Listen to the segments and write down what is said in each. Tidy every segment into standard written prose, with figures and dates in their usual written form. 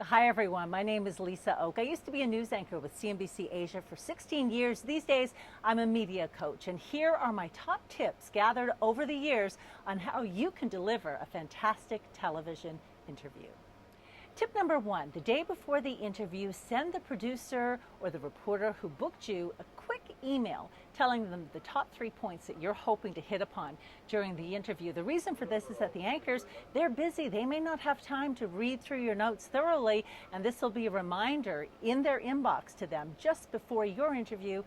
Hi everyone, my name is Lisa Oak. I used to be a news anchor with CNBC Asia for 16 years. These days, I'm a media coach, and here are my top tips gathered over the years on how you can deliver a fantastic television interview. Tip number one, the day before the interview, send the producer or the reporter who booked you a quick email telling them the top 3 points that you're hoping to hit upon during the interview. The reason for this is that the anchors, they're busy. They may not have time to read through your notes thoroughly, and this will be a reminder in their inbox to them just before your interview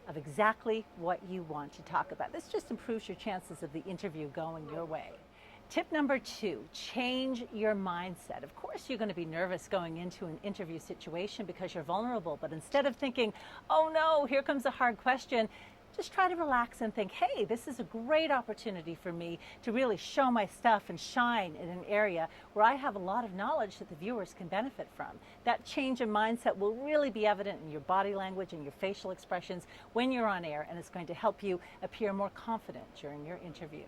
of exactly what you want to talk about. This just improves your chances of the interview going your way. Tip number two, change your mindset. Of course, you're going to be nervous going into an interview situation because you're vulnerable, but instead of thinking, oh no, here comes a hard question, just try to relax and think, hey, this is a great opportunity for me to really show my stuff and shine in an area where I have a lot of knowledge that the viewers can benefit from. That change in mindset will really be evident in your body language and your facial expressions when you're on air, and it's going to help you appear more confident during your interview.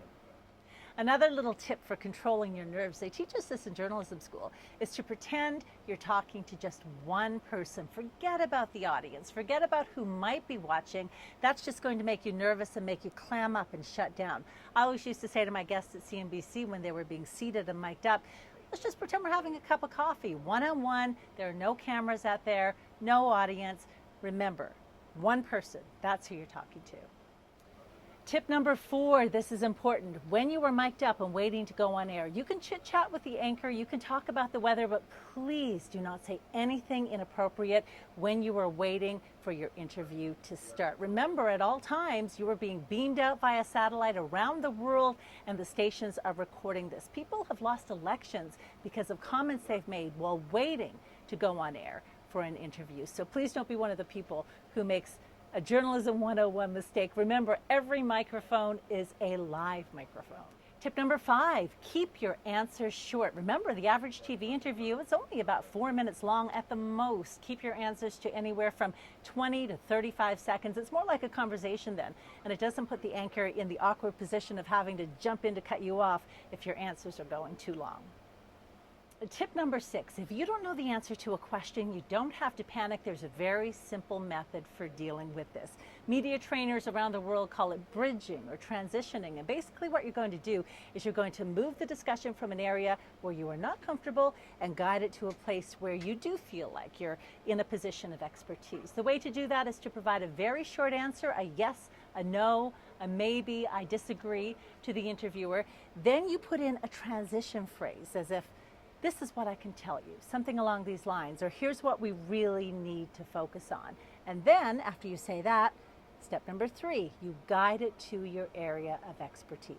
Another little tip for controlling your nerves, they teach us this in journalism school, is to pretend you're talking to just one person. Forget about the audience. Forget about who might be watching. That's just going to make you nervous and make you clam up and shut down. I always used to say to my guests at CNBC when they were being seated and mic'd up, let's just pretend we're having a cup of coffee, one-on-one. There are no cameras out there, no audience. Remember, one person, that's who you're talking to. Tip number four, this is important. When you are mic'd up and waiting to go on air, you can chit chat with the anchor, you can talk about the weather, but please do not say anything inappropriate when you are waiting for your interview to start. Remember, at all times, you are being beamed out via satellite around the world, and the stations are recording this. People have lost elections because of comments they've made while waiting to go on air for an interview. So please don't be one of the people who makes a Journalism 101 mistake. Remember, every microphone is a live microphone. Tip number five, keep your answers short. Remember, the average TV interview is only about 4 minutes long at the most. Keep your answers to anywhere from 20 to 35 seconds. It's more like a conversation then, and it doesn't put the anchor in the awkward position of having to jump in to cut you off if your answers are going too long. Tip number six, if you don't know the answer to a question, you don't have to panic. There's a very simple method for dealing with this. Media trainers around the world call it bridging or transitioning. And basically what you're going to do is you're going to move the discussion from an area where you are not comfortable and guide it to a place where you do feel like you're in a position of expertise. The way to do that is to provide a very short answer, a yes, a no, a maybe, I disagree to the interviewer. Then you put in a transition phrase as if, this is what I can tell you, something along these lines, or here's what we really need to focus on. And then after you say that, step number three, you guide it to your area of expertise.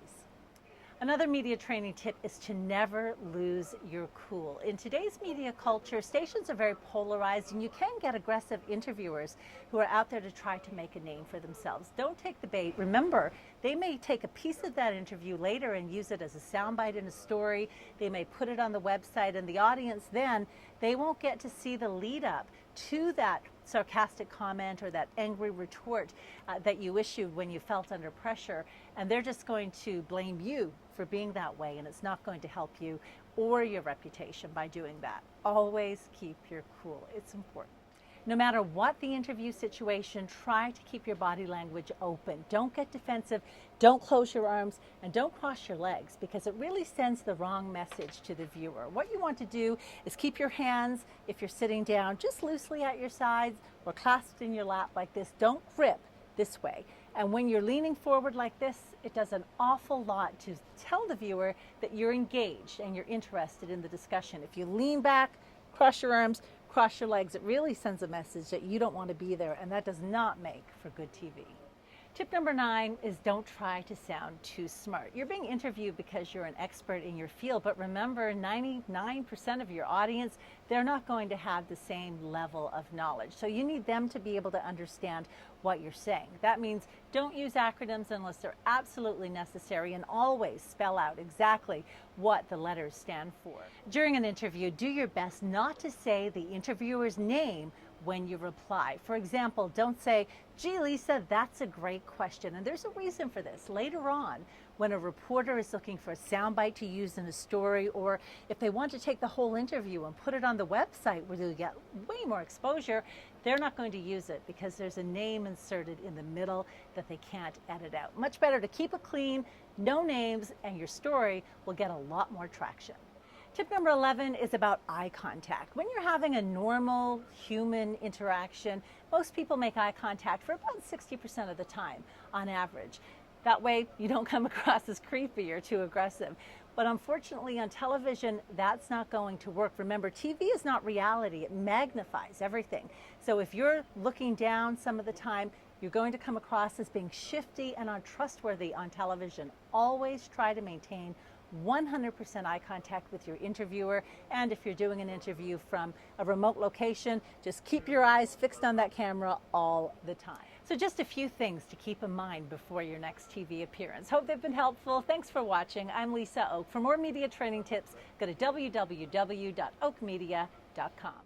Another media training tip is to never lose your cool. In today's media culture, stations are very polarized, and you can get aggressive interviewers who are out there to try to make a name for themselves. Don't take the bait. Remember, they may take a piece of that interview later and use it as a soundbite in a story. They may put it on the website, and the audience then, they won't get to see the lead up to that sarcastic comment or that angry retort that you issued when you felt under pressure, and they're just going to blame you for being that way, and it's not going to help you or your reputation by doing that. Always keep your cool. It's important. No matter what the interview situation, try to keep your body language open. Don't get defensive, don't close your arms, and don't cross your legs, because it really sends the wrong message to the viewer. What you want to do is keep your hands, if you're sitting down, just loosely at your sides or clasped in your lap like this. Don't grip this way. And when you're leaning forward like this, it does an awful lot to tell the viewer that you're engaged and you're interested in the discussion. If you lean back, cross your arms, cross your legs, it really sends a message that you don't want to be there, and that does not make for good TV. Tip number 9 is don't try to sound too smart. You're being interviewed because you're an expert in your field, but remember, 99% of your audience, they're not going to have the same level of knowledge. So you need them to be able to understand what you're saying. That means don't use acronyms unless they're absolutely necessary, and always spell out exactly what the letters stand for. During an interview, do your best not to say the interviewer's name when you reply. For example, don't say, gee, Lisa, that's a great question. And there's a reason for this. Later on, when a reporter is looking for a soundbite to use in a story, or if they want to take the whole interview and put it on the website where they'll get way more exposure, they're not going to use it because there's a name inserted in the middle that they can't edit out. Much better to keep it clean, no names, and your story will get a lot more traction. Tip number 11 is about eye contact. When you're having a normal human interaction, most people make eye contact for about 60% of the time on average. That way you don't come across as creepy or too aggressive. But unfortunately on television, that's not going to work. Remember, TV is not reality. It magnifies everything. So if you're looking down some of the time, you're going to come across as being shifty and untrustworthy on television. Always try to maintain 100% eye contact with your interviewer, and if you're doing an interview from a remote location, just keep your eyes fixed on that camera all the time. So just a few things to keep in mind before your next TV appearance. Hope they've been helpful. Thanks for watching. I'm Lisa Oak. For more media training tips, go to www.oakmedia.com.